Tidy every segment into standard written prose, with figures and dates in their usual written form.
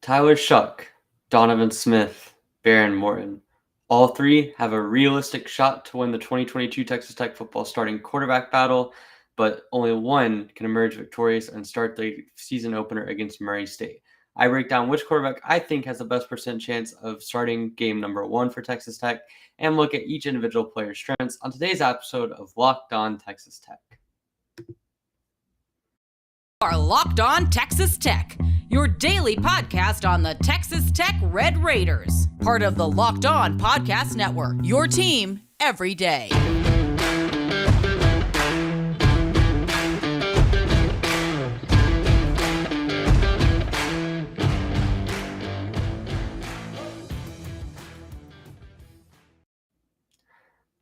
Tyler Shough, Donovan Smith, Behren Morton. All three have a realistic shot to win the 2022 Texas Tech football starting quarterback battle, but only one can emerge victorious and start the season opener against Murray State. I break down which quarterback I think has the best percent chance of starting game number one for Texas Tech and look at each individual player's strengths on today's episode of Locked On Texas Tech. Are Locked On Texas Tech, your daily podcast on the Texas Tech Red Raiders, part of the Locked On Podcast Network, your team every day.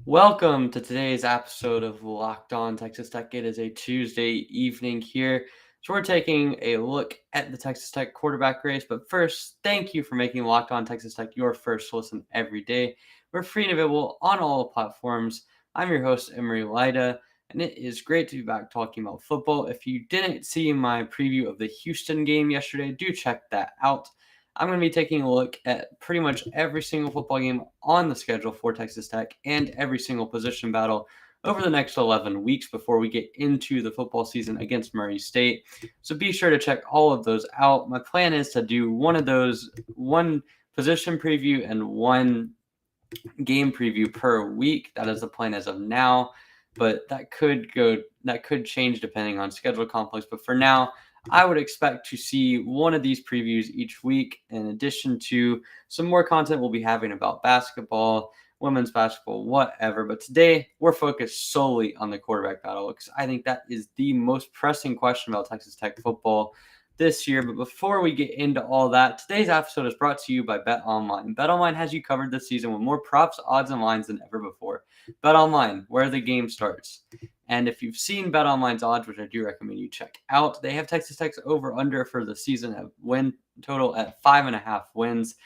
Welcome to today's episode of Locked On Texas Tech. It is a Tuesday evening here. So we're taking a look at the Texas Tech quarterback race. But first, thank you for making Locked On Texas Tech your first listen every day. We're free and available on all platforms. I'm your host, Emory Lyda, and it is great to be back talking about football. If you didn't see my preview of the Houston game yesterday, do check that out. I'm going to be taking a look at pretty much every single football game on the schedule for Texas Tech and every single position battle over the next 11 weeks before we get into the football season against Murray State. So be sure to check all of those out. My plan is to do one position preview and one game preview per week. That is the plan as of now, but that could change depending on schedule conflicts. But for now, I would expect to see one of these previews each week, in addition to some more content we'll be having about basketball, women's basketball, whatever. But today, we're focused solely on the quarterback battle because I think that is the most pressing question about Texas Tech football this year. But before we get into all that, today's episode is brought to you by BetOnline. BetOnline has you covered this season with more props, odds, and lines than ever before. BetOnline, where the game starts. And if you've seen BetOnline's odds, which I do recommend you check out, they have Texas Tech's over-under for the season at win total at 5.5 wins.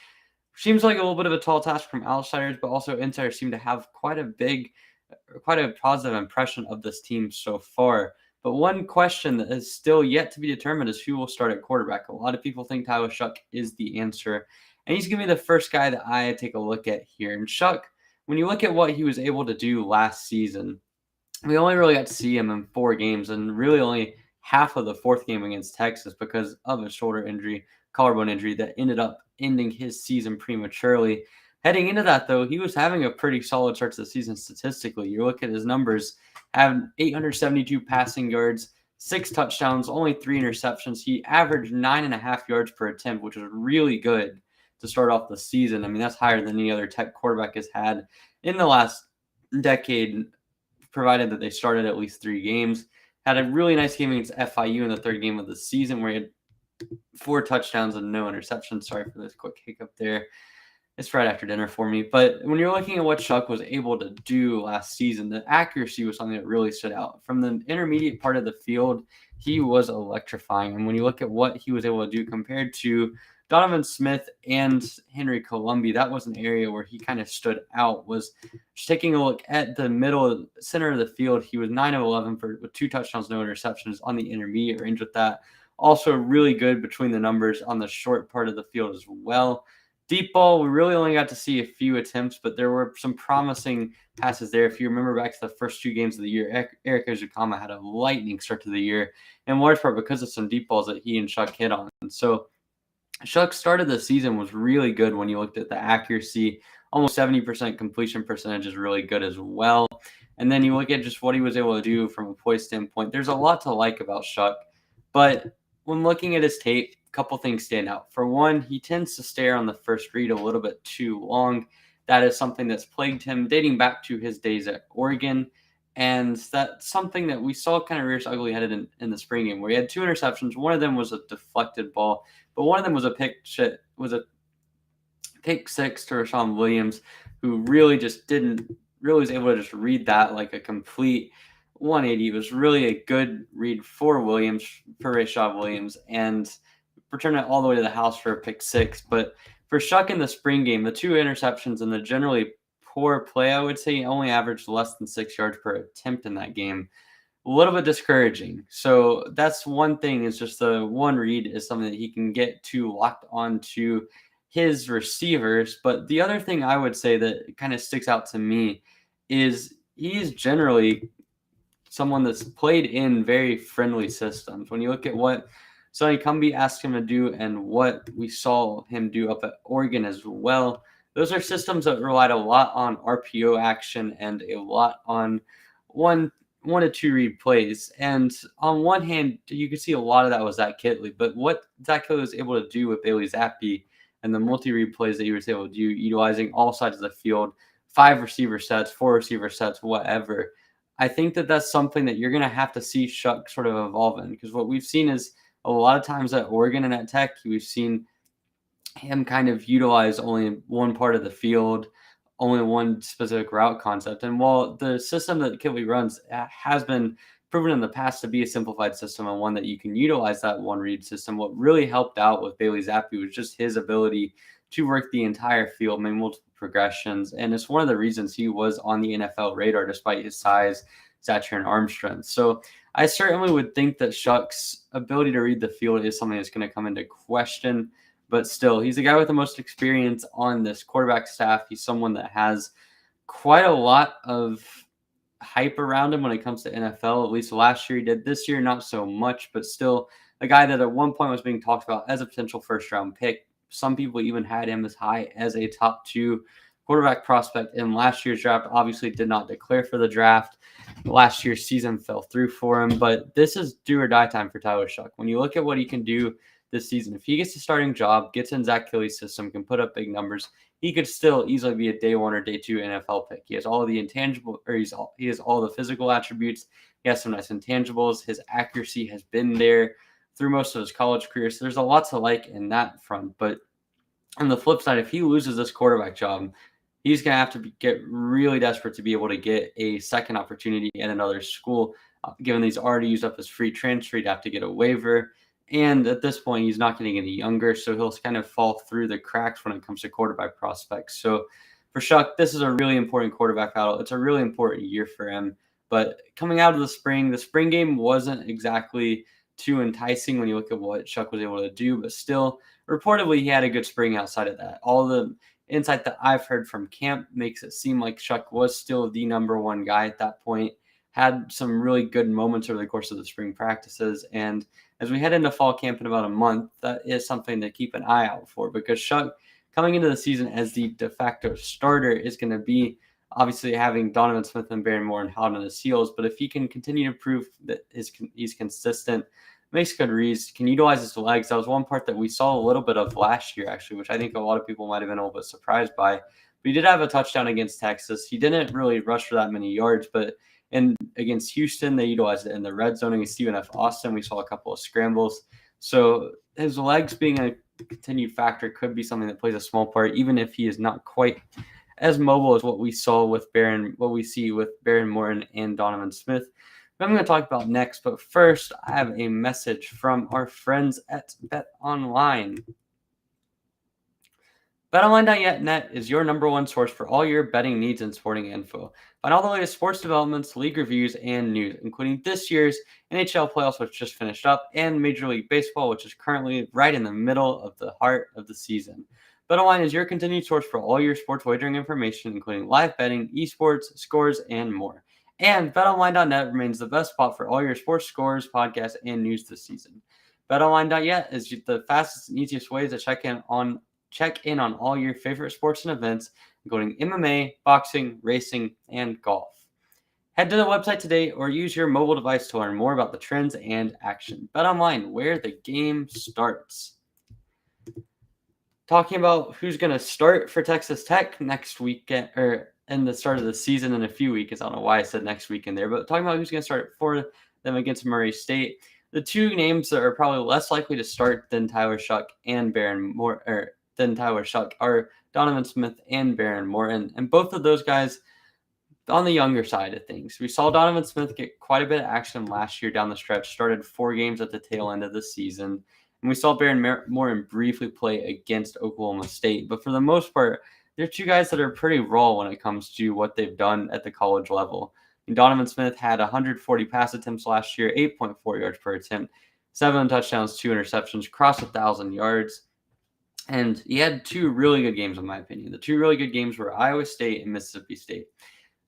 Seems like a little bit of a tall task from outsiders, but also insiders seem to have quite a positive impression of this team so far. But one question that is still yet to be determined is who will start at quarterback. A lot of people think Tyler Shough is the answer, and he's going to be the first guy that I take a look at here. And Shough, when you look at what he was able to do last season, we only really got to see him in 4 games, and really only half of the 4th game against Texas because of a collarbone injury that ended up ending his season prematurely. Heading into that, though, he was having a pretty solid start to the season statistically. You look at his numbers, having 872 passing yards, 6 touchdowns, only 3 interceptions. He averaged 9.5 yards per attempt, which is really good to start off the season. I mean, that's higher than any other Tech quarterback has had in the last decade, provided that they started at least 3 games. Had a really nice game against FIU in the 3rd game of the season where he had 4 touchdowns and no interceptions. Sorry for this quick hiccup there. It's right after dinner for me. But when you're looking at what Shough was able to do last season, the accuracy was something that really stood out. From the intermediate part of the field, he was electrifying. And when you look at what he was able to do compared to Donovan Smith and Henry Colombi, that was an area where he kind of stood out. Was just taking a look at the center of the field. He was 9 of 11 with 2 touchdowns, no interceptions on the intermediate range with that. Also really good between the numbers on the short part of the field as well. Deep ball, we really only got to see a few attempts, but there were some promising passes there. If you remember back to the first 2 games of the year, Eric Ozukama had a lightning start to the year, in large part because of some deep balls that he and Shough hit on. And so Shough started the season was really good when you looked at the accuracy. Almost 70% completion percentage is really good as well. And then you look at just what he was able to do from a poise standpoint. There's a lot to like about Shough, but when looking at his tape, a couple things stand out. For one, he tends to stare on the first read a little bit too long. That is something that's plagued him dating back to his days at Oregon. And that's something that we saw kind of rear its ugly headed in the spring game, where he had 2 interceptions. One of them was a deflected ball, but one of them was a pick six to Rashawn Williams, who really was able to just read that like a complete 180. It was really a good read for Rashawn Williams, and returned it all the way to the house for a pick 6. But for Shough in the spring game, the 2 interceptions and the generally poor play, I would say he only averaged less than 6 yards per attempt in that game. a little bit discouraging. So that's one thing, is just the one read is something that he can get to locked on to his receivers. But the other thing I would say that kind of sticks out to me is he's generally someone that's played in very friendly systems. When you look at what Sonny Cumby asked him to do and what we saw him do up at Oregon as well, those are systems that relied a lot on RPO action and a lot on one one to two read plays. And on one hand, you can see a lot of that was Zach Kittley, but what Zach Kittley was able to do with Bailey Zappi and the multi-read plays that he was able to do, utilizing all sides of the field, 5 receiver sets, 4 receiver sets, whatever. I think that that's something that you're going to have to see Shough sort of evolve in, because what we've seen is a lot of times at Oregon and at Tech, we've seen him kind of utilize only one part of the field, only one specific route concept. And while the system that Kittley runs has been proven in the past to be a simplified system and one that you can utilize that one read system, what really helped out with Bailey Zappi was just his ability to work the entire field, make multiple progressions. And it's one of the reasons he was on the NFL radar despite his size, stature, and arm strength. So I certainly would think that Shough's ability to read the field is something that's going to come into question. But still, he's the guy with the most experience on this quarterback staff. He's someone that has quite a lot of hype around him when it comes to NFL. At least last year he did. This year, not so much, but still a guy that at one point was being talked about as a potential first-round pick. Some people even had him as high as a top 2 quarterback prospect in last year's draft. Obviously did not declare for the draft. Last year's season fell through for him, but this is do or die time for Tyler Shough. When you look at what he can do this season, if he gets the starting job, gets in Zach Kittley's system, can put up big numbers, he could still easily be a day 1 or day 2 NFL pick. He has all the intangible, or he has all the physical attributes. He has some nice intangibles. His accuracy has been there through most of his college career. So there's a lot to like in that front. But on the flip side, if he loses this quarterback job, he's going to have to get really desperate to be able to get a second opportunity at another school. Given he's already used up his free transfer, he'd have to get a waiver. And at this point, he's not getting any younger, so he'll kind of fall through the cracks when it comes to quarterback prospects. So for Shough, this is a really important quarterback battle. It's a really important year for him. But coming out of the spring game wasn't exactly too enticing when you look at what Shough was able to do. But still, reportedly, he had a good spring outside of that. All the insight that I've heard from camp makes it seem like Shough was still the number 1 guy at that point. Had some really good moments over the course of the spring practices. And as we head into fall camp in about a month, that is something to keep an eye out for, because Shough coming into the season as the de facto starter is going to be obviously having Donovan Smith and Behren Morton hot on his heels. But if he can continue to prove that he's consistent, makes good reads, can utilize his legs. That was one part that we saw a little bit of last year, actually, which I think a lot of people might have been a little bit surprised by. But he did have a touchdown against Texas. He didn't really rush for that many yards, but against Houston, they utilized it in the red zone. Against Stephen F. Austin, we saw a couple of scrambles. So his legs being a continued factor could be something that plays a small part, even if he is not quite as mobile as what we see with Behren Morton and Donovan Smith. But I'm going to talk about next. But first, I have a message from our friends at BetOnline. BetOnline.net is your number 1 source for all your betting needs and sporting info. Find all the latest sports developments, league reviews, and news, including this year's NHL playoffs, which just finished up, and Major League Baseball, which is currently right in the middle of the heart of the season. BetOnline is your continued source for all your sports wagering information, including live betting, esports, scores, and more. And BetOnline.net remains the best spot for all your sports scores, podcasts, and news this season. BetOnline.net is the fastest and easiest way to check in on all your favorite sports and events, including MMA, boxing, racing, and golf. Head to the website today or use your mobile device to learn more about the trends and action. BetOnline, where the game starts. Talking about who's going to start for Texas Tech next weekend, or in the start of the season in a few weeks. I don't know why I said next weekend there, but talking about who's going to start for them against Murray State. The 2 names that are probably less likely to start than Tyler Shough and are Donovan Smith and Behren Morton, and both of those guys on the younger side of things. We saw Donovan Smith get quite a bit of action last year down the stretch, started 4 games at the tail end of the season, and we saw Behren Morton briefly play against Oklahoma State. But for the most part, they're 2 guys that are pretty raw when it comes to what they've done at the college level. Donovan Smith had 140 pass attempts last year, 8.4 yards per attempt, 7 touchdowns, 2 interceptions, crossed 1,000 yards. And he had 2 really good games, in my opinion. The 2 really good games were Iowa State and Mississippi State.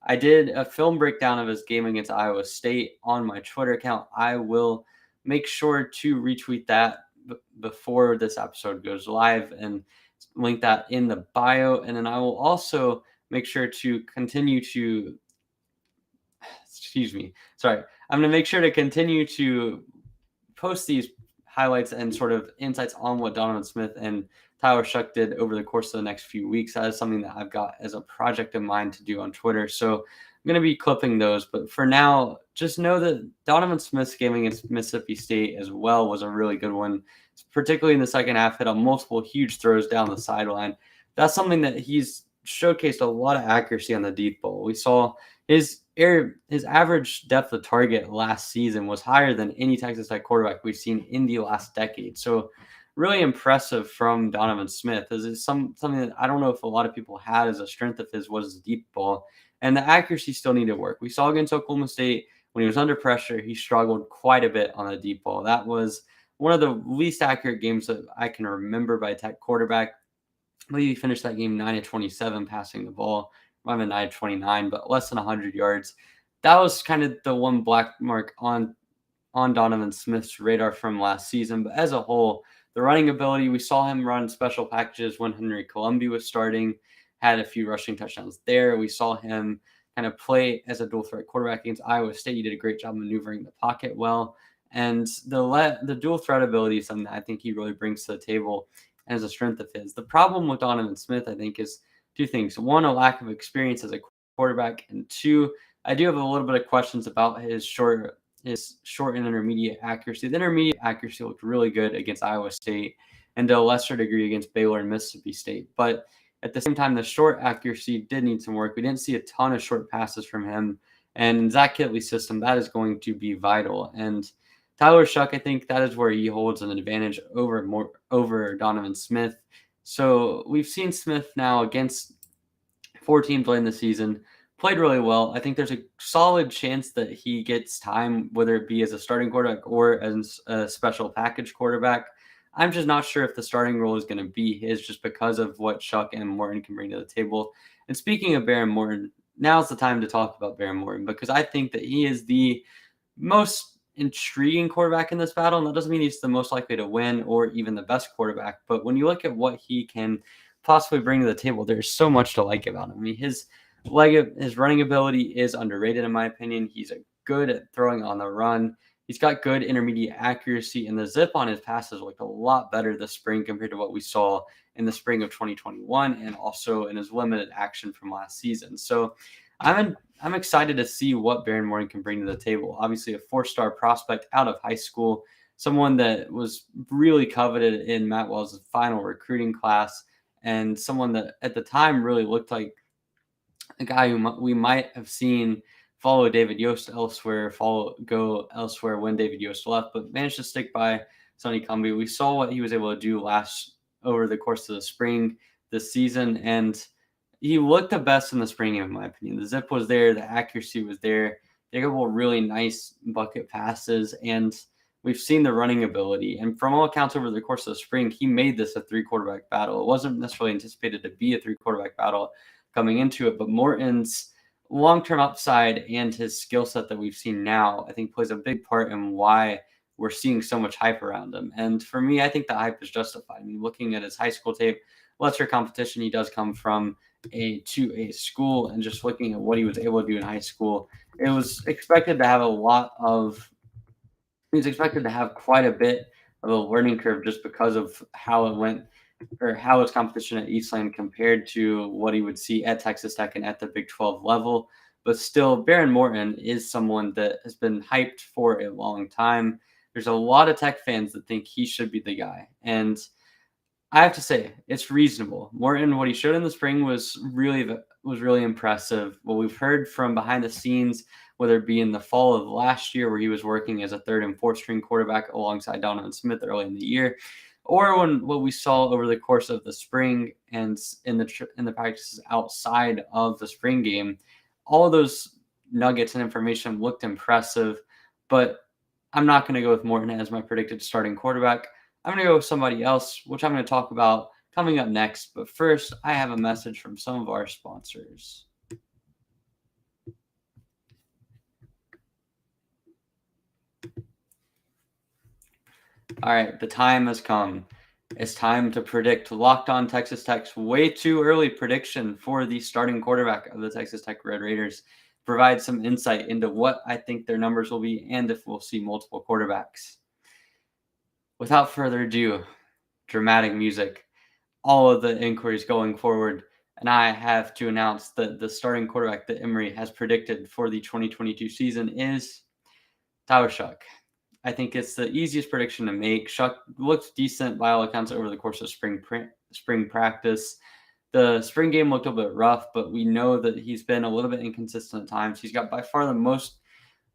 I did a film breakdown of his game against Iowa State on my Twitter account. I will make sure to retweet that before this episode goes live and link that in the bio. And then I will also make sure to continue to, excuse me, sorry. I'm going to make sure to continue to post these highlights and sort of insights on what Donovan Smith and Tyler Shough did over the course of the next few weeks. That is something that I've got as a project of mine to do on Twitter. So I'm going to be clipping those. But for now, just know that Donovan Smith's game against Mississippi State as well was a really good one, particularly in the second half, hit on multiple huge throws down the sideline. That's something that he's showcased a lot of accuracy on the deep ball. We saw his average depth of target last season was higher than any Texas Tech quarterback we've seen in the last decade. So really impressive from Donovan Smith. This is something that I don't know if a lot of people had as a strength of his was his deep ball. And the accuracy still needed work. We saw against Oklahoma State when he was under pressure, he struggled quite a bit on the deep ball. That was one of the least accurate games that I can remember by a Tech quarterback. I believe he finished that game 9 of 27 passing the ball. Might have been 9 of 29, but less than 100 yards. That was kind of the one black mark on Donovan Smith's radar from last season. But as a whole, the running ability, we saw him run special packages when Henry Colombi was starting, had a few rushing touchdowns there. We saw him kind of play as a dual threat quarterback against Iowa State. He did a great job maneuvering the pocket well. And the dual threat ability is something that I think he really brings to the table as a strength of his. The problem with Donovan Smith, I think, is 2 things. 1, a lack of experience as a quarterback, and 2, I do have a little bit of questions about his short and intermediate accuracy. The intermediate accuracy looked really good against Iowa State and to a lesser degree against Baylor and Mississippi State. But at the same time, the short accuracy did need some work. We didn't see a ton of short passes from him. And Zach Kittley's system, that is going to be vital. And Tyler Shough, I think that is where he holds an advantage over Donovan Smith. So we've seen Smith now against 4 teams late in the season, played really well. I think there's a solid chance that he gets time, whether it be as a starting quarterback or as a special package quarterback. I'm just not sure if the starting role is going to be his just because of what Shough and Morton can bring to the table. And speaking of Behren Morton, now's the time to talk about Behren Morton because I think that he is the most intriguing quarterback in this battle. And that doesn't mean he's the most likely to win or even the best quarterback. But when you look at what he can possibly bring to the table, there's so much to like about him. I mean, his running ability is underrated in my opinion. He's good at throwing on the run. He's got good intermediate accuracy, and the zip on his passes looked a lot better this spring compared to what we saw in the spring of 2021 and also in his limited action from last season. So I'm excited to see what Behren Morton can bring to the table. Obviously, a 4-star prospect out of high school, someone that was really coveted in Matt Wells' final recruiting class, and someone that at the time really looked like a guy who we might have seen follow David Yost elsewhere, go elsewhere when David Yost left, but managed to stick by Sonny Cumbie. We saw what he was able to do over the course of the spring this season, and he looked the best in the spring game, in my opinion. The zip was there, the accuracy was there. They got really nice bucket passes, and we've seen the running ability. And from all accounts over the course of the spring, he made this a 3-quarterback battle. It wasn't necessarily anticipated to be a 3-quarterback battle coming into it, but Morton's long-term upside and his skill set that we've seen now, I think plays a big part in why we're seeing so much hype around him. And for me, I think the hype is justified. I mean, looking at his high school tape, lesser competition, he does come from a 2A school, and just looking at what he was able to do in high school, he was expected to have quite a bit of a learning curve just because of how it went or how his competition at Eastland compared to what he would see at Texas Tech and at the Big 12 level. But still, Behren Morton is someone that has been hyped for a long time. There's a lot of Tech fans that think he should be the guy. And I have to say, it's reasonable. Morton, what he showed in the spring was really impressive. What we've heard from behind the scenes, whether it be in the fall of last year where he was working as a 3rd and 4th string quarterback alongside Donovan Smith early in the year, or what we saw over the course of the spring and in the practices outside of the spring game, all of those nuggets and information looked impressive, but I'm not going to go with Morton as my predicted starting quarterback. I'm going to go with somebody else, which I'm going to talk about coming up next. But first, I have a message from some of our sponsors. All right, the time has come. It's time to predict Locked On Texas Tech's way too early prediction for the starting quarterback of the Texas Tech Red Raiders. Provide some insight into what I think their numbers will be and if we'll see multiple quarterbacks. Without further ado, dramatic music, all of the inquiries going forward, and I have to announce that the starting quarterback that Emory has predicted for the 2022 season is Shough. I think it's the easiest prediction to make. Shough looked decent by all accounts over the course of spring practice. The spring game looked a bit rough, but we know that he's been a little bit inconsistent at times. He's got by far the most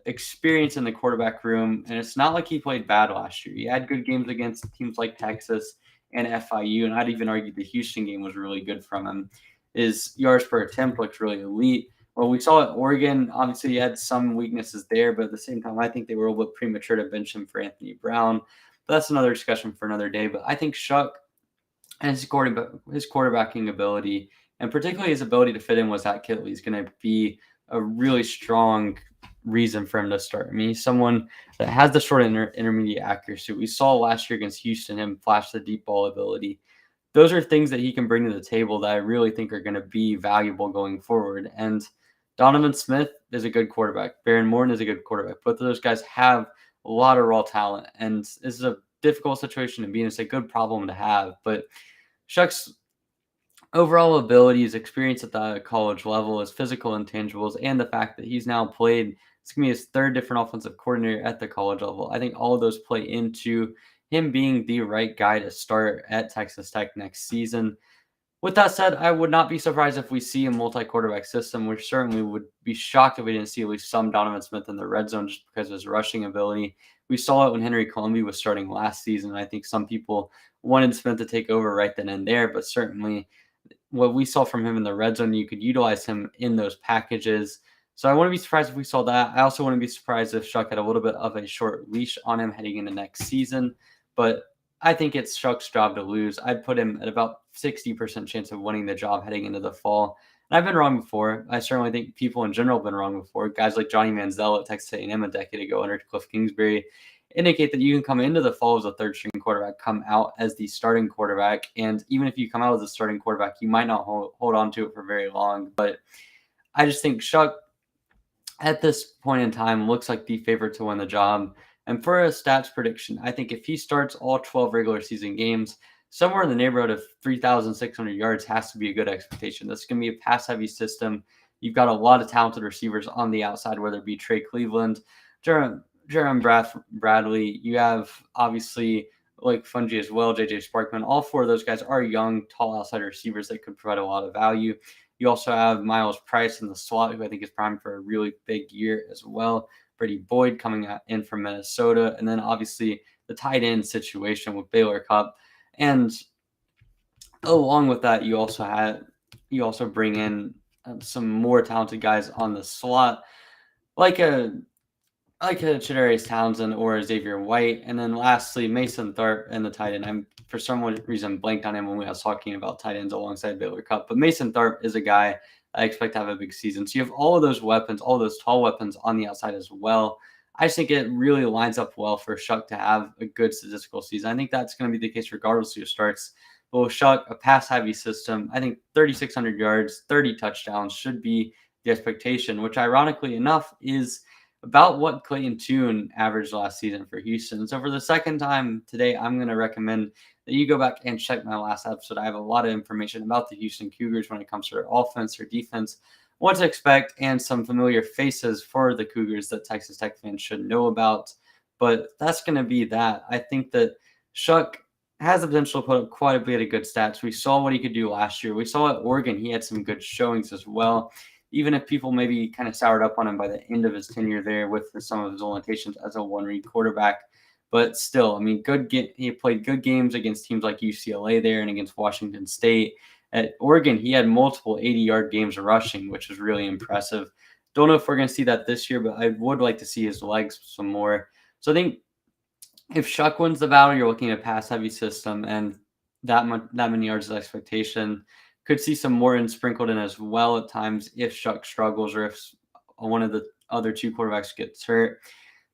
experience in the quarterback room, and it's not like he played bad last year. He had good games against teams like Texas and FIU, and I'd even argue the Houston game was really good from him. His yards per attempt looked really elite. Well, we saw at Oregon, obviously he had some weaknesses there, but at the same time, I think they were a little bit premature to bench him for Anthony Brown. But that's another discussion for another day. But I think Shough and his quarterbacking ability, and particularly his ability to fit in with Zach Kittley, is going to be a really strong reason for him to start. I mean, he's someone that has the short and intermediate accuracy. We saw last year against Houston him flash the deep ball ability. Those are things that he can bring to the table that I really think are going to be valuable going forward. And Donovan Smith is a good quarterback. Behren Morton is a good quarterback. Both of those guys have a lot of raw talent, and this is a difficult situation to be in. It's a good problem to have, but Shough's overall abilities, experience at the college level, his physical intangibles, and the fact that he's now played, it's going to be his third different offensive coordinator at the college level. I think all of those play into him being the right guy to start at Texas Tech next season. With that said, I would not be surprised if we see a multi-quarterback system. We certainly would be shocked if we didn't see at least some Donovan Smith in the red zone just because of his rushing ability. We saw it when Henry Colombi was starting last season. I think some people wanted Smith to take over right then and there, but certainly what we saw from him in the red zone, you could utilize him in those packages. So I wouldn't be surprised if we saw that. I also wouldn't be surprised if Shough had a little bit of a short leash on him heading into next season. But I think it's Shough's job to lose. I'd put him at about 60% chance of winning the job heading into the fall. And I've been wrong before. I certainly think people in general have been wrong before. Guys like Johnny Manziel at Texas A&M a decade ago under Cliff Kingsbury indicate that you can come into the fall as a third-string quarterback, come out as the starting quarterback, and even if you come out as a starting quarterback, you might not hold on to it for very long. But I just think Shough, at this point in time, looks like the favorite to win the job. And for a stats prediction, I think if he starts all 12 regular season games, somewhere in the neighborhood of 3,600 yards has to be a good expectation. This is going to be a pass-heavy system. You've got a lot of talented receivers on the outside, whether it be Trey Cleveland, Jerome Bradley. You have, obviously, like Fungi as well, J.J. Sparkman. All four of those guys are young, tall outside receivers that could provide a lot of value. You also have Miles Price in the slot, who I think is primed for a really big year as well. Brady Boyd coming in from Minnesota. And then, obviously, the tight end situation with Baylor Cup. And along with that, you also bring in some more talented guys on the slot, like a Chidarius Townsend or Xavier White. And then lastly, Mason Tharp and the tight end. I'm for some reason blanked on him when we was talking about tight ends alongside Baylor Cup. But Mason Tharp is a guy I expect to have a big season. So you have all of those weapons, all those tall weapons on the outside as well. I just think it really lines up well for Shough to have a good statistical season. I think that's going to be the case regardless of who starts. But with Shough, a pass-heavy system, I think 3,600 yards, 30 touchdowns should be the expectation, which ironically enough is about what Clayton Tune averaged last season for Houston. So for the second time today, I'm going to recommend that you go back and check my last episode. I have a lot of information about the Houston Cougars when it comes to their offense, their defense, what to expect, and some familiar faces for the Cougars that Texas Tech fans should know about. But that's going to be that. I think that Shough has the potential to put up quite a bit of good stats. We saw what he could do last year. We saw at Oregon he had some good showings as well. Even if people maybe kind of soured up on him by the end of his tenure there with some of his limitations as a one-read quarterback. But still, I mean, he played good games against teams like UCLA there and against Washington State. At Oregon, he had multiple 80-yard games rushing, which was really impressive. Don't know if we're going to see that this year, but I would like to see his legs some more. So I think if Shough wins the battle, you're looking at a pass heavy system, and that many yards of expectation. Could see some more in sprinkled in as well at times if Shough struggles or if one of the other two quarterbacks gets hurt.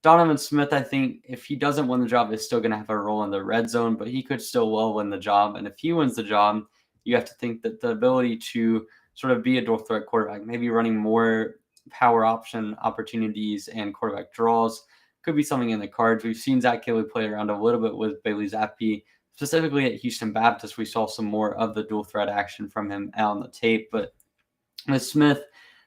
Donovan Smith, I think if he doesn't win the job, is still going to have a role in the red zone, but he could still well win the job. And if he wins the job, you have to think that the ability to sort of be a dual threat quarterback, maybe running more power option opportunities and quarterback draws, could be something in the cards. We've seen Zach Kelly play around a little bit with Bailey Zappi, specifically at Houston Baptist. We saw some more of the dual threat action from him out on the tape, but with Smith,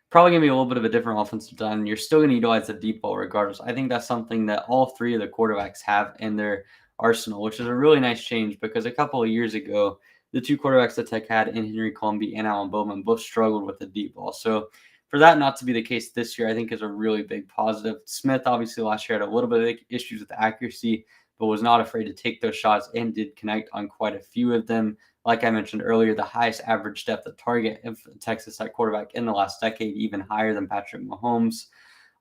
probably going to be a little bit of a different offensive design. You're still going to utilize the deep ball regardless. I think that's something that all three of the quarterbacks have in their arsenal, which is a really nice change because a couple of years ago, the two quarterbacks that Tech had in Henry Colombi and Alan Bowman both struggled with the deep ball. So for that not to be the case this year, I think is a really big positive. Smith obviously last year had a little bit of issues with accuracy, but was not afraid to take those shots and did connect on quite a few of them. Like I mentioned earlier, the highest average depth of target of Texas Tech quarterback in the last decade, even higher than Patrick Mahomes.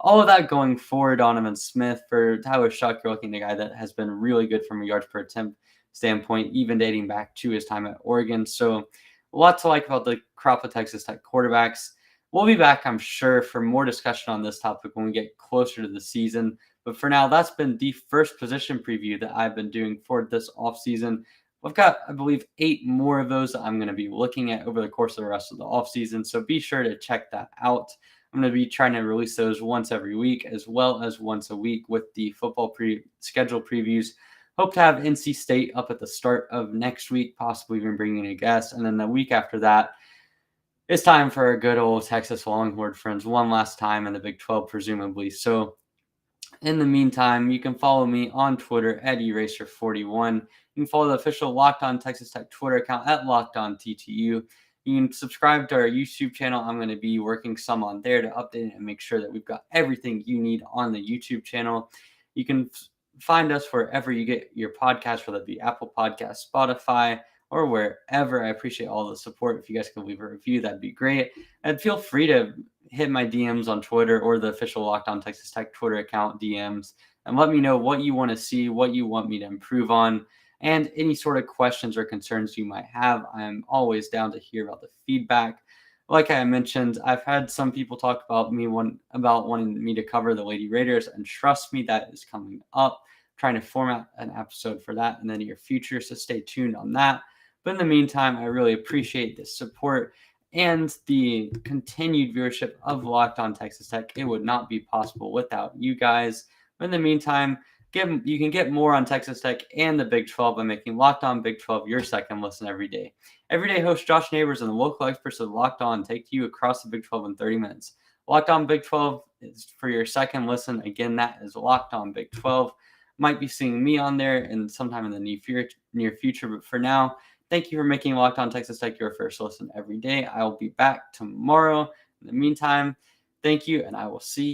All of that going forward, Donovan Smith. For Tyler Shough, you're looking at a guy that has been really good from a yards per attempt standpoint, even dating back to his time at Oregon. So a lot to like about the crop of Texas Tech quarterbacks. We'll be back, I'm sure, for more discussion on this topic when we get closer to the season. But for now, that's been the first position preview that I've been doing for this offseason. I've got, I believe, 8 more of those that I'm going to be looking at over the course of the rest of the offseason. So be sure to check that out. I'm going to be trying to release those once every week as well as once a week with the football schedule previews. Hope to have NC State up at the start of next week, possibly even bringing a guest. And then the week after that, it's time for our good old Texas Longhorn friends one last time in the Big 12, presumably. So in the meantime, you can follow me on Twitter at Eraser41. You can follow the official Locked On Texas Tech Twitter account at LockedOnTTU. You can subscribe to our YouTube channel. I'm going to be working some on there to update it and make sure that we've got everything you need on the YouTube channel. You can find us wherever you get your podcast, whether it be Apple Podcasts, Spotify, or wherever. I appreciate all the support. If you guys can leave a review, that'd be great. And feel free to hit my DMs on Twitter or the official Locked On Texas Tech Twitter account DMs and let me know what you want to see, what you want me to improve on, and any sort of questions or concerns you might have. I'm always down to hear about the feedback. Like I mentioned, I've had some people talk about wanting me to cover the Lady Raiders, and trust me, that is coming up. I'm trying to format an episode for that in the near future, so stay tuned on that. But in the meantime, I really appreciate the support and the continued viewership of Locked On Texas Tech. It would not be possible without you guys. But in the meantime, you can get more on Texas Tech and the Big 12 by making Locked On Big 12 your second listen every day. Everyday host Josh Neighbors and the local experts of Locked On take you across the Big 12 in 30 minutes. Locked On Big 12 is for your second listen. Again, that is Locked On Big 12. Might be seeing me on there and sometime in the near future. But for now, thank you for making Locked On Texas Tech your first listen every day. I will be back tomorrow. In the meantime, thank you, and I will see you.